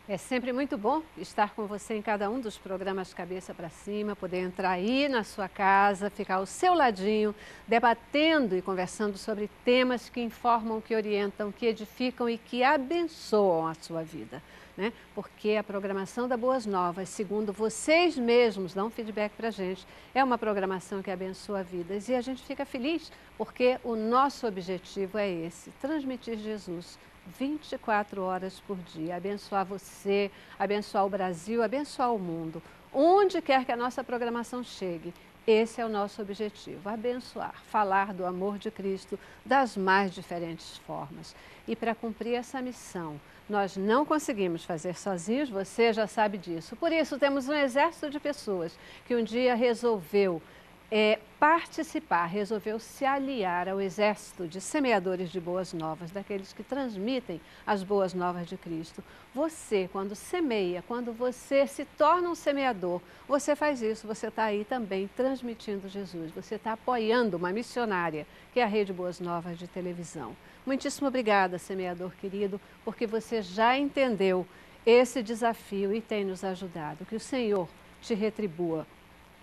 É sempre muito bom estar com você em cada um dos programas Cabeça para Cima, poder entrar aí na sua casa, ficar ao seu ladinho, debatendo e conversando sobre temas que informam, que orientam, que edificam e que abençoam a sua vida, né? Porque a programação da Boas Novas, segundo vocês mesmos dão feedback para a gente, é uma programação que abençoa vidas e a gente fica feliz porque o nosso objetivo é esse, transmitir Jesus 24 horas por dia, abençoar você, abençoar o Brasil, abençoar o mundo. Onde quer que a nossa programação chegue, esse é o nosso objetivo, abençoar, falar do amor de Cristo das mais diferentes formas. E para cumprir essa missão, nós não conseguimos fazer sozinhos, você já sabe disso. Por isso, temos um exército de pessoas que um dia resolveu participar, resolveu se aliar ao exército de semeadores de boas novas, daqueles que transmitem as boas novas de Cristo. Você, quando semeia, quando você se torna um semeador, você faz isso, você está aí também transmitindo Jesus, você está apoiando uma missionária, que é a Rede Boas Novas de televisão. Muitíssimo obrigada, semeador querido, porque você já entendeu esse desafio e tem nos ajudado. Que o Senhor te retribua,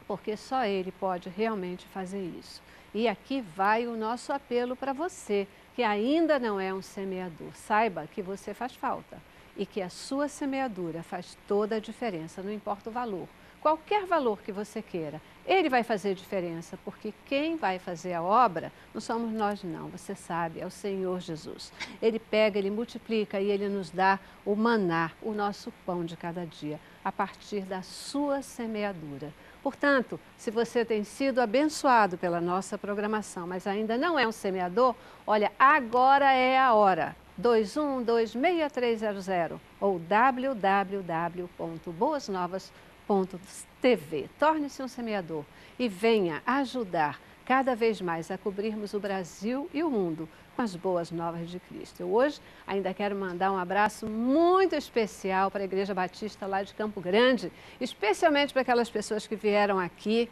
porque só Ele pode realmente fazer isso. E aqui vai o nosso apelo para você, que ainda não é um semeador. Saiba que você faz falta e que a sua semeadura faz toda a diferença, não importa o valor. Qualquer valor que você queira, ele vai fazer diferença, porque quem vai fazer a obra não somos nós não, você sabe, é o Senhor Jesus. Ele pega, Ele multiplica e Ele nos dá o maná, o nosso pão de cada dia, a partir da sua semeadura. Portanto, se você tem sido abençoado pela nossa programação, mas ainda não é um semeador, olha, agora é a hora. 21126300 ou www.boasnovas.tv. Torne-se um semeador e venha ajudar cada vez mais a cobrirmos o Brasil e o mundo com as boas novas de Cristo. Eu hoje ainda quero mandar um abraço muito especial para a Igreja Batista lá de Campo Grande, especialmente para aquelas pessoas que vieram aqui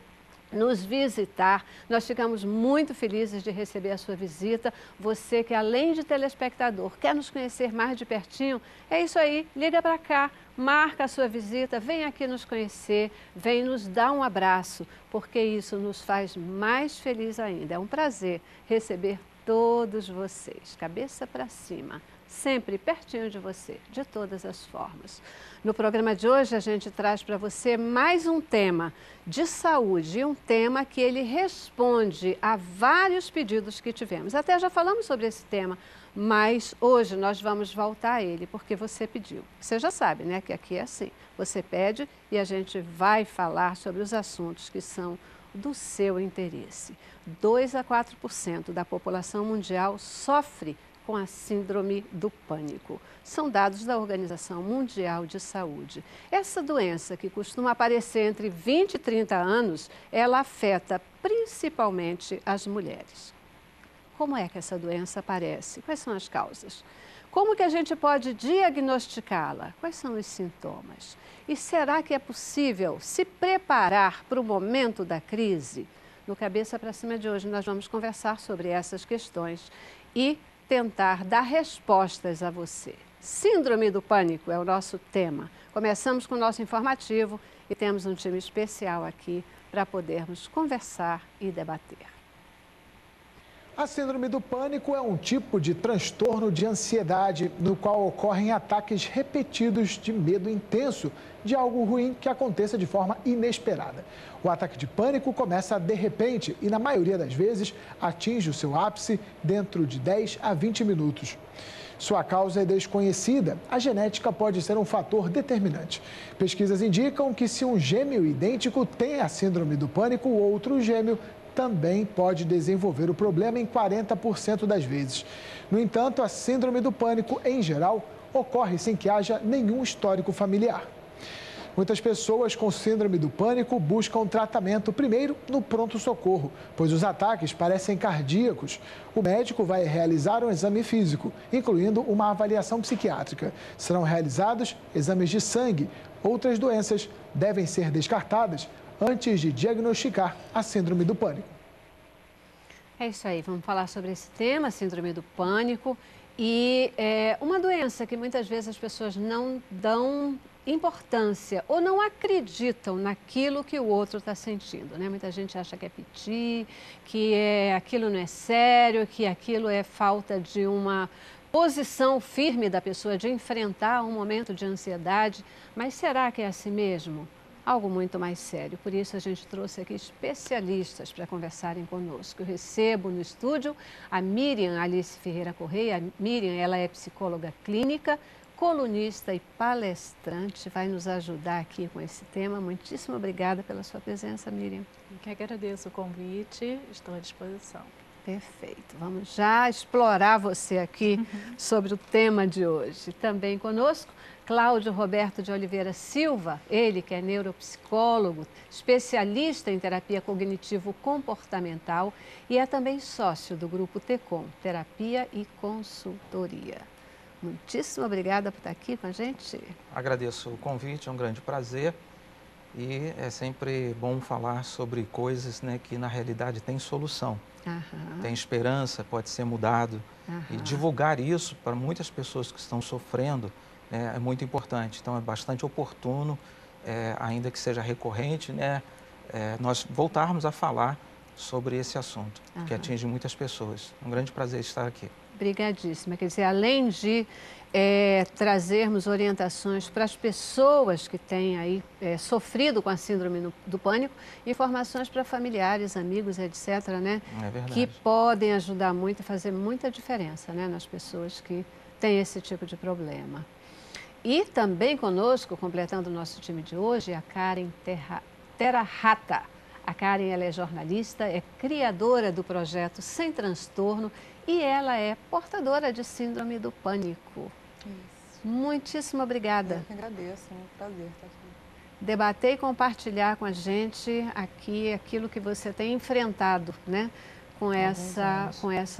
nos visitar. Nós ficamos muito felizes de receber a sua visita. Você que, além de telespectador, quer nos conhecer mais de pertinho, é isso aí, liga para cá, marca a sua visita, vem aqui nos conhecer, vem nos dar um abraço, porque isso nos faz mais felizes ainda. É um prazer receber todos vocês, cabeça para cima, sempre pertinho de você, de todas as formas. No programa de hoje, a gente traz para você mais um tema de saúde, um tema que ele responde a vários pedidos que tivemos. Até já falamos sobre esse tema, mas hoje nós vamos voltar a ele, porque você pediu. Você já sabe, né, que aqui é assim. Você pede e a gente vai falar sobre os assuntos que são do seu interesse. 2 a 4% da população mundial sofre com a síndrome do pânico. São dados da Organização Mundial de Saúde. Essa doença, que costuma aparecer entre 20 e 30 anos, ela afeta principalmente as mulheres. Como é que essa doença aparece? Quais são as causas? Como que a gente pode diagnosticá-la? Quais são os sintomas? E será que é possível se preparar para o momento da crise? No Cabeça para Cima de hoje, nós vamos conversar sobre essas questões e tentar dar respostas a você. Síndrome do pânico é o nosso tema. Começamos com o nosso informativo e temos um time especial aqui para podermos conversar e debater. A síndrome do pânico é um tipo de transtorno de ansiedade no qual ocorrem ataques repetidos de medo intenso de algo ruim que aconteça de forma inesperada. O ataque de pânico começa de repente e, na maioria das vezes, atinge o seu ápice dentro de 10 a 20 minutos. Sua causa é desconhecida. A genética pode ser um fator determinante. Pesquisas indicam que se um gêmeo idêntico tem a síndrome do pânico, o outro gêmeo também pode desenvolver o problema em 40% das vezes. No entanto, a síndrome do pânico, em geral, ocorre sem que haja nenhum histórico familiar. Muitas pessoas com síndrome do pânico buscam tratamento primeiro no pronto-socorro, pois os ataques parecem cardíacos. O médico vai realizar um exame físico, incluindo uma avaliação psiquiátrica. Serão realizados exames de sangue. Outras doenças devem ser descartadas antes de diagnosticar a síndrome do pânico. É isso aí, vamos falar sobre esse tema, síndrome do pânico. E é uma doença que muitas vezes as pessoas não dão importância ou não acreditam naquilo que o outro está sentindo, né? Muita gente acha que é piti, que aquilo não é sério, que aquilo é falta de uma posição firme da pessoa de enfrentar um momento de ansiedade. Mas será que é assim mesmo? Algo muito mais sério. Por isso a gente trouxe aqui especialistas para conversarem conosco. Eu recebo no estúdio a Miriam Alice Ferreira Correia. A Miriam, ela é psicóloga clínica, colunista e palestrante, vai nos ajudar aqui com esse tema. Muitíssimo obrigada pela sua presença, Miriam. Eu que agradeço o convite, estou à disposição. Perfeito. Vamos já explorar você aqui sobre o tema de hoje. Também conosco, Cláudio Roberto de Oliveira Silva, ele que é neuropsicólogo, especialista em terapia cognitivo-comportamental e é também sócio do grupo TECOM, Terapia e Consultoria. Muitíssimo obrigada por estar aqui com a gente. Agradeço o convite, é um grande prazer e é sempre bom falar sobre coisas, né, que na realidade têm solução. Tem esperança, pode ser mudado. E divulgar isso para muitas pessoas que estão sofrendo é muito importante. Então é bastante oportuno, ainda que seja recorrente, né, nós voltarmos a falar sobre esse assunto, que atinge muitas pessoas. É um grande prazer estar aqui. Obrigadíssima. Quer dizer, além de trazermos orientações para as pessoas que têm aí sofrido com a síndrome do pânico, informações para familiares, amigos, etc., né? É verdade. Que podem ajudar muito e fazer muita diferença, né, nas pessoas que têm esse tipo de problema. E também conosco, completando o nosso time de hoje, a Karen Terahata. A Karen, ela é jornalista, é criadora do projeto Sem Transtorno e ela é portadora de síndrome do pânico. Isso. Muitíssimo obrigada. Eu que agradeço, é um prazer estar aqui. Debater e compartilhar com a gente aqui aquilo que você tem enfrentado, né? Com essa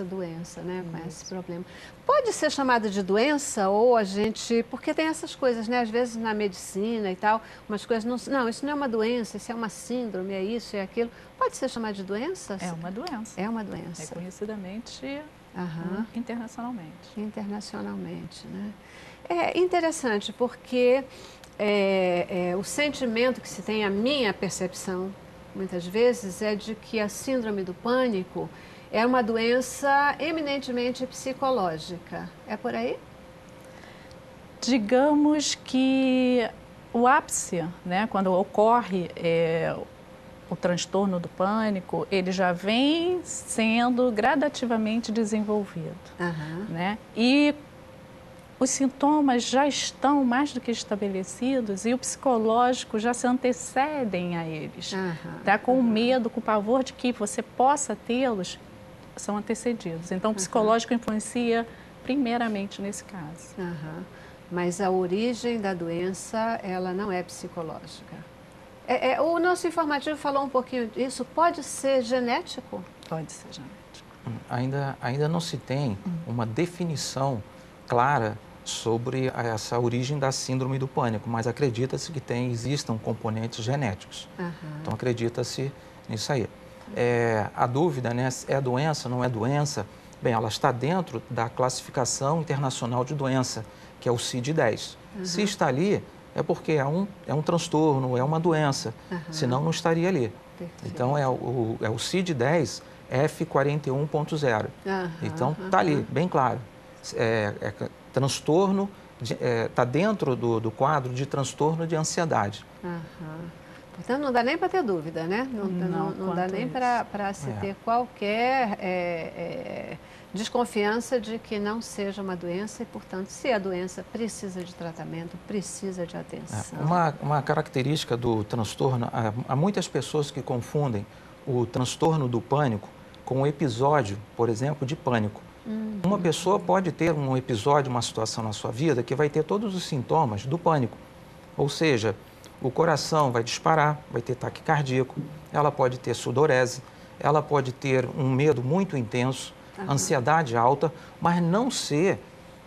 doença, né? Com esse problema. Pode ser chamada de doença ou a gente... Porque tem essas coisas, né? Às vezes na medicina e tal, umas coisas não, isso não é uma doença, isso é uma síndrome, é isso, é aquilo. Pode ser chamada de doença? É uma doença. É uma doença. Reconhecidamente internacionalmente. Internacionalmente, né? É interessante porque o sentimento que se tem, a minha percepção, muitas vezes, é de que a síndrome do pânico é uma doença eminentemente psicológica. É por aí? Digamos que o ápice, né, quando ocorre o transtorno do pânico, ele já vem sendo gradativamente desenvolvido, né? E os sintomas já estão mais do que estabelecidos e o psicológico já se antecedem a eles. Tá? Com o medo, com o pavor de que você possa tê-los, são antecedidos. Então, o psicológico influencia primeiramente nesse caso. Mas a origem da doença, ela não é psicológica. O nosso informativo falou um pouquinho disso. Pode ser genético? Pode ser genético. Ainda não se tem uma definição clara sobre essa origem da síndrome do pânico, mas acredita-se que existam componentes genéticos. Então, acredita-se nisso aí. A dúvida, né, é doença, não é doença? Bem, ela está dentro da classificação internacional de doença, que é o CID-10. Se está ali, é porque é um transtorno, é uma doença, senão não estaria ali. Perfeito. Então, é o CID-10 F41.0. Então, está ali, bem claro. Transtorno, está dentro do quadro de transtorno de ansiedade. Portanto, não dá nem para ter dúvida, né? Não dá nem para se ter qualquer desconfiança de que não seja uma doença e, portanto, se a doença precisa de tratamento, precisa de atenção. Uma característica do transtorno, há muitas pessoas que confundem o transtorno do pânico com um episódio, por exemplo, de pânico. Uma pessoa pode ter um episódio, uma situação na sua vida que vai ter todos os sintomas do pânico. Ou seja, o coração vai disparar, vai ter ataque cardíaco, ela pode ter sudorese, ela pode ter um medo muito intenso, ansiedade alta, mas não ser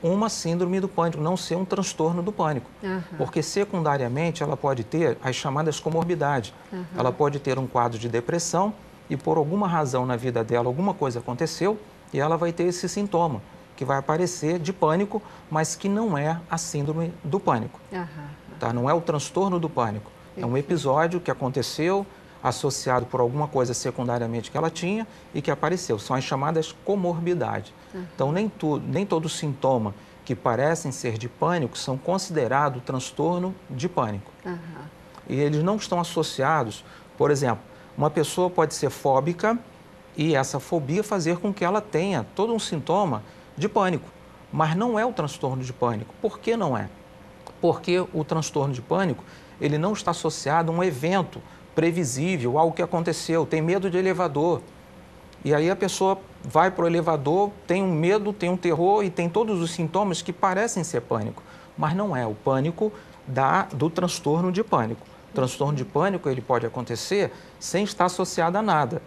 uma síndrome do pânico, não ser um transtorno do pânico. Porque secundariamente ela pode ter as chamadas comorbidades. Ela pode ter um quadro de depressão e por alguma razão na vida dela, alguma coisa aconteceu, e ela vai ter esse sintoma. que vai aparecer de pânico, mas que não é a síndrome do pânico. Tá? Não é o transtorno do pânico. É um episódio que aconteceu associado por alguma coisa secundariamente que ela tinha e que apareceu. São as chamadas comorbidades. Então, nem todo sintoma que parecem ser de pânico são considerados transtorno de pânico. E eles não estão associados, por exemplo, uma pessoa pode ser fóbica e essa fobia fazer com que ela tenha todo um sintoma de pânico, mas não é o transtorno de pânico. Por que não é? Porque o transtorno de pânico, ele não está associado a um evento previsível, algo que aconteceu, tem medo de elevador. E aí a pessoa vai para o elevador, tem um medo, tem um terror e tem todos os sintomas que parecem ser pânico, mas não é o pânico do transtorno de pânico. O transtorno de pânico ele pode acontecer sem estar associado a nada.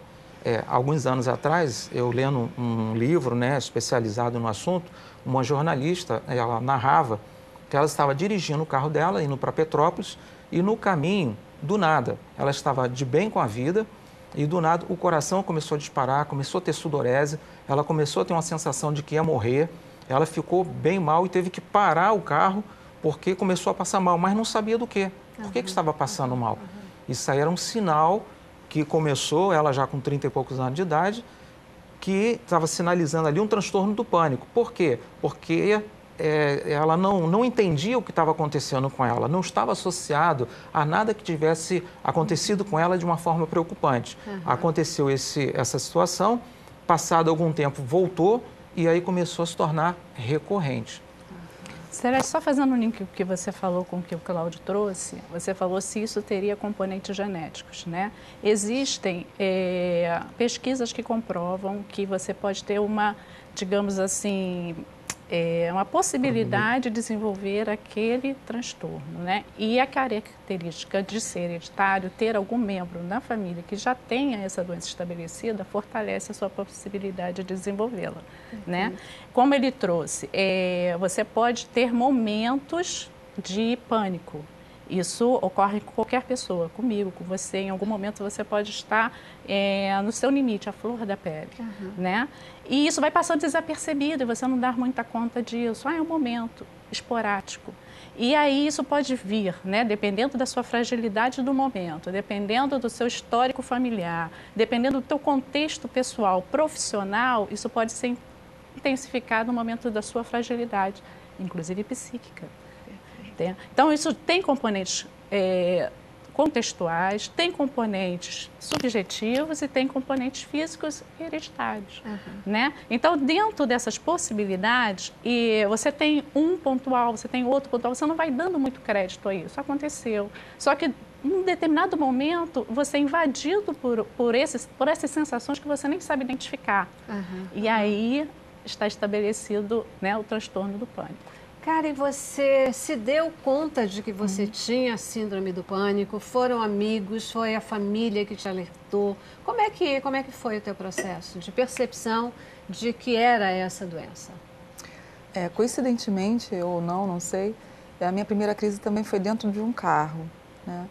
Alguns anos atrás, eu lendo um livro, né, especializado no assunto, uma jornalista, ela narrava que ela estava dirigindo o carro dela, indo para Petrópolis, e no caminho, do nada, ela estava de bem com a vida, e do nada o coração começou a disparar, começou a ter sudorese, ela começou a ter uma sensação de que ia morrer, ela ficou bem mal e teve que parar o carro porque começou a passar mal, mas não sabia do quê. Por que estava passando mal? Isso aí era um sinal que começou, ela já com 30 e poucos anos de idade, que estava sinalizando ali um transtorno do pânico. Por quê? Porque ela não entendia o que estava acontecendo com ela, não estava associado a nada que tivesse acontecido com ela de uma forma preocupante. Aconteceu essa situação, passado algum tempo voltou e aí começou a se tornar recorrente. Celeste, só fazendo um link que você falou com o que o Cláudio trouxe, você falou se isso teria componentes genéticos, né? Existem pesquisas que comprovam que você pode ter uma, digamos assim, uma possibilidade de desenvolver aquele transtorno, né? E a característica de ser hereditário, ter algum membro na família que já tenha essa doença estabelecida, fortalece a sua possibilidade de desenvolvê-la, né? Como ele trouxe, você pode ter momentos de pânico. Isso ocorre com qualquer pessoa, comigo, com você. Em algum momento você pode estar no seu limite, à flor da pele, né? E isso vai passando desapercebido e você não dá muita conta disso. É um momento esporádico. E aí isso pode vir, né? Dependendo da sua fragilidade do momento, dependendo do seu histórico familiar, dependendo do teu contexto pessoal, profissional, isso pode ser intensificado no momento da sua fragilidade, inclusive psíquica. Então, isso tem componentes contextuais, tem componentes subjetivos e tem componentes físicos e hereditários, né? Então, dentro dessas possibilidades, você tem um pontual, você tem outro pontual, você não vai dando muito crédito a isso, aconteceu. Só que, em um determinado momento, você é invadido por essas sensações que você nem sabe identificar. E aí está estabelecido, né, o transtorno do pânico. Cara, e você se deu conta de que você tinha a síndrome do pânico? Foram amigos? Foi a família que te alertou? Como é que foi o teu processo de percepção de que era essa doença? Coincidentemente, ou não sei, a minha primeira crise também foi dentro de um carro, né?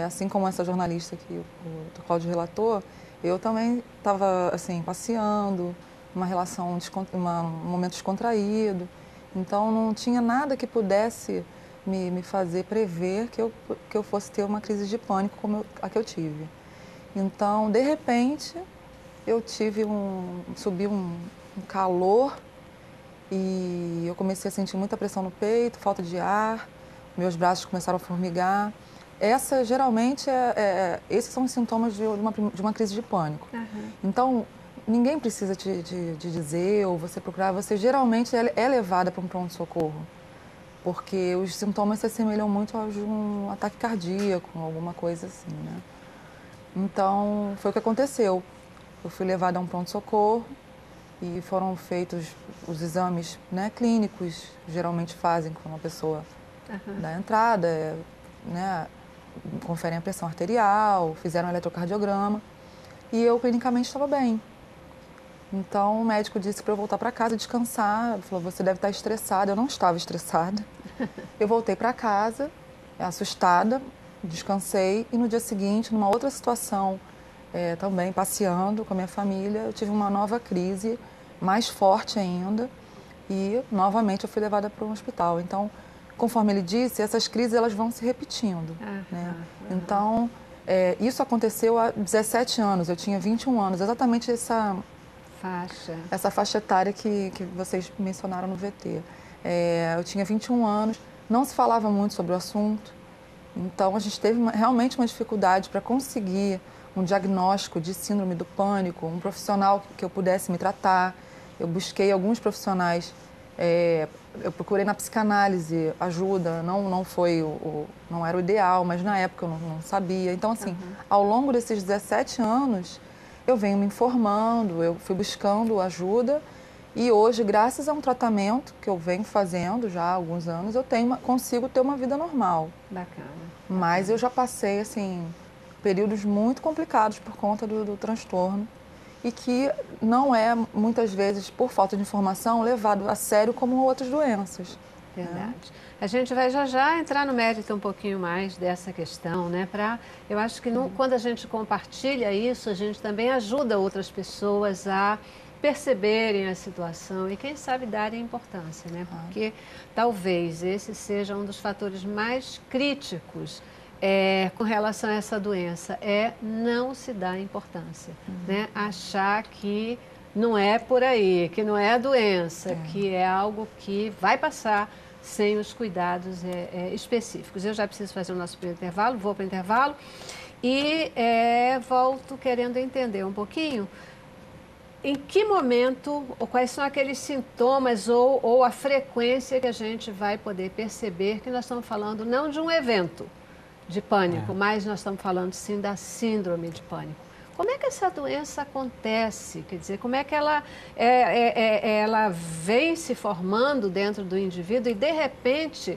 Assim como essa jornalista que o Cláudio relatou, eu também estava assim, passeando, um momento descontraído. Então, não tinha nada que pudesse me fazer prever que eu fosse ter uma crise de pânico como a que eu tive. Então, de repente, eu subiu um calor e eu comecei a sentir muita pressão no peito, falta de ar, meus braços começaram a formigar. Geralmente, esses são os sintomas de uma crise de pânico. Então, ninguém precisa te dizer ou você procurar, você geralmente é levada para um pronto-socorro, porque os sintomas se assemelham muito aos de um ataque cardíaco, alguma coisa assim, né? Então, foi o que aconteceu. Eu fui levada a um pronto-socorro e foram feitos os exames, né, clínicos, geralmente fazem quando a pessoa dá entrada, né, conferem a pressão arterial, fizeram um eletrocardiograma e eu clinicamente estava bem. Então, o médico disse para eu voltar para casa, descansar. Ele falou, você deve estar estressada. Eu não estava estressada. Eu voltei para casa, assustada, descansei. E no dia seguinte, numa outra situação, também passeando com a minha família, eu tive uma nova crise, mais forte ainda. e novamente eu fui levada para um hospital. Então, conforme ele disse, essas crises elas vão se repetindo. Né? Então, isso aconteceu há 17 anos, eu tinha 21 anos, exatamente essa faixa etária que vocês mencionaram no VT. Eu tinha 21 anos, não se falava muito sobre o assunto, então a gente teve realmente uma dificuldade para conseguir um diagnóstico de síndrome do pânico, um profissional que eu pudesse me tratar. Eu busquei alguns profissionais, eu procurei na psicanálise ajuda, não era o ideal, mas na época eu não sabia. Então, assim, ao longo desses 17 anos, eu venho me informando, eu fui buscando ajuda e hoje, graças a um tratamento que eu venho fazendo já há alguns anos, eu consigo ter uma vida normal. Bacana. Mas eu já passei, assim, períodos muito complicados por conta do transtorno e que não é, muitas vezes, por falta de informação, levado a sério como outras doenças. Verdade. Né? A gente vai já entrar no mérito um pouquinho mais dessa questão, né? Eu acho que quando a gente compartilha isso, a gente também ajuda outras pessoas a perceberem a situação e, quem sabe, darem importância, né? Porque talvez esse seja um dos fatores mais críticos com relação a essa doença, não se dar importância, né? Achar que não é por aí, que não é a doença, que é algo que vai passar sem os cuidados específicos. Eu já preciso fazer o nosso primeiro intervalo, vou para o intervalo e volto querendo entender um pouquinho em que momento, ou quais são aqueles sintomas ou a frequência que a gente vai poder perceber que nós estamos falando não de um evento de pânico, mas nós estamos falando sim da síndrome de pânico. Como é que essa doença acontece? Quer dizer, como é que ela vem se formando dentro do indivíduo e, de repente,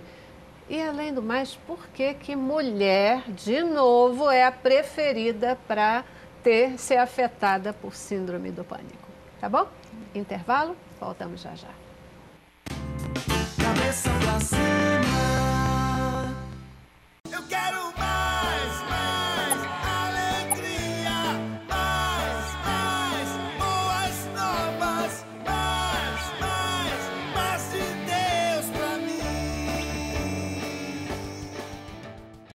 e além do mais, por que mulher, de novo, é a preferida para ser afetada por síndrome do pânico? Tá bom? Intervalo, voltamos já. Cabeça pra cima. Eu quero